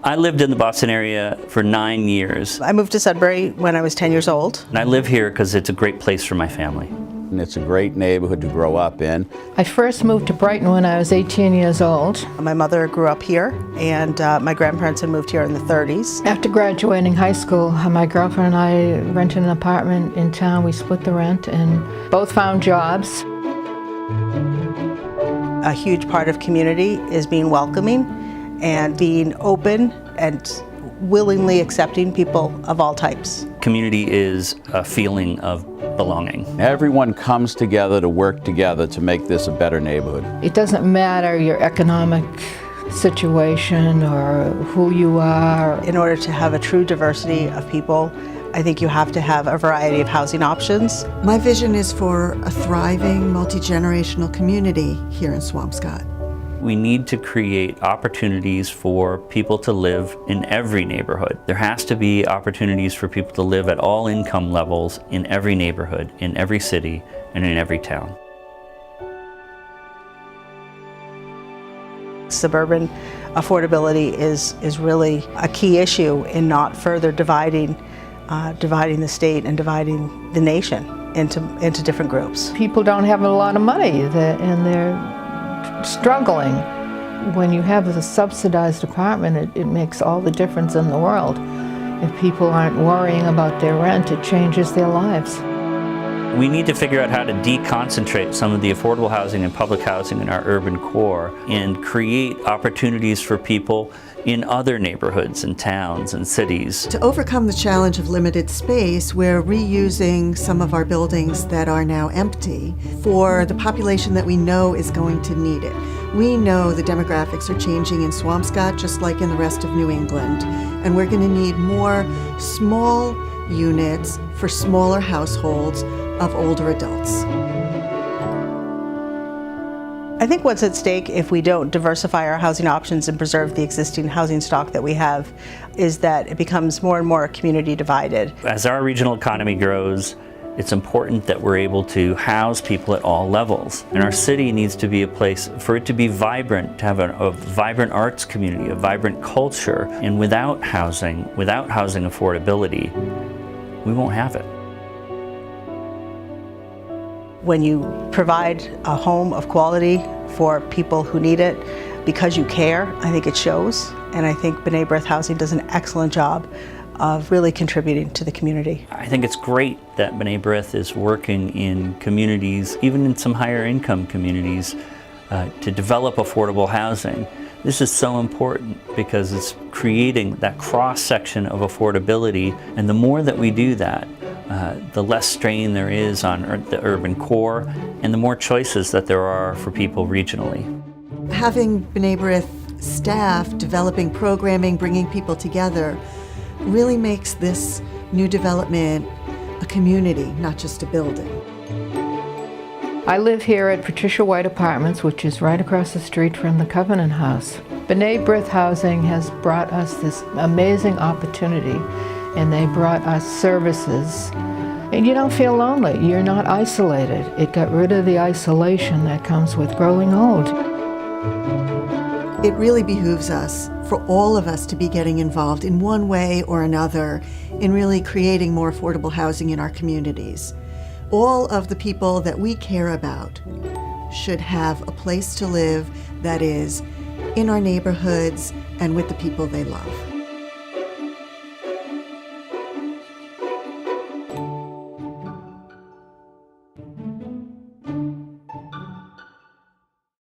I lived in the Boston area for 9 years. I moved to Sudbury when I was 10 years old. And I live here because it's a great place for my family. And it's a great neighborhood to grow up in. I first moved to Brighton when I was 18 years old. My mother grew up here, and my grandparents had moved here in the 30s. After graduating high school, my girlfriend and I rented an apartment in town. We split the rent and both found jobs. A huge part of community is being welcoming and being open and willingly accepting people of all types. Community is a feeling of belonging. Everyone comes together to work together to make this a better neighborhood. It doesn't matter your economic situation or who you are. In order to have a true diversity of people, I think you have to have a variety of housing options. My vision is for a thriving, multi-generational community here in Swampscott. We need to create opportunities for people to live in every neighborhood. There has to be opportunities for people to live at all income levels in every neighborhood, in every city, and in every town. Suburban affordability is really a key issue in not further dividing the state and dividing the nation into different groups. People don't have a lot of money and they're struggling. When you have a subsidized apartment, it makes all the difference in the world. If people aren't worrying about their rent, it changes their lives. We need to figure out how to deconcentrate some of the affordable housing and public housing in our urban core and create opportunities for people in other neighborhoods and towns and cities. To overcome the challenge of limited space, we're reusing some of our buildings that are now empty for the population that we know is going to need it. We know the demographics are changing in Swampscott just like in the rest of New England, and we're going to need more small units for smaller households of older adults. I think what's at stake if we don't diversify our housing options and preserve the existing housing stock that we have is that it becomes more and more community divided. As our regional economy grows, it's important that we're able to house people at all levels. And our city needs to be a place for it to be vibrant, to have a vibrant arts community, a vibrant culture. And without housing affordability, we won't have it. When you provide a home of quality for people who need it because you care, I think it shows. And I think B'nai B'rith Housing does an excellent job of really contributing to the community. I think it's great that B'nai B'rith is working in communities, even in some higher income communities, to develop affordable housing. This is so important because it's creating that cross-section of affordability, and the more that we do that, the less strain there is on the urban core and the more choices that there are for people regionally. Having B'nai B'rith staff developing programming, bringing people together, really makes this new development a community, not just a building. I live here at Patricia White Apartments, which is right across the street from the Covenant House. B'nai B'rith Housing has brought us this amazing opportunity, and they brought us services. And you don't feel lonely. You're not isolated. It got rid of the isolation that comes with growing old. It really behooves us, for all of us, to be getting involved in one way or another in really creating more affordable housing in our communities. All of the people that we care about should have a place to live that is in our neighborhoods and with the people they love.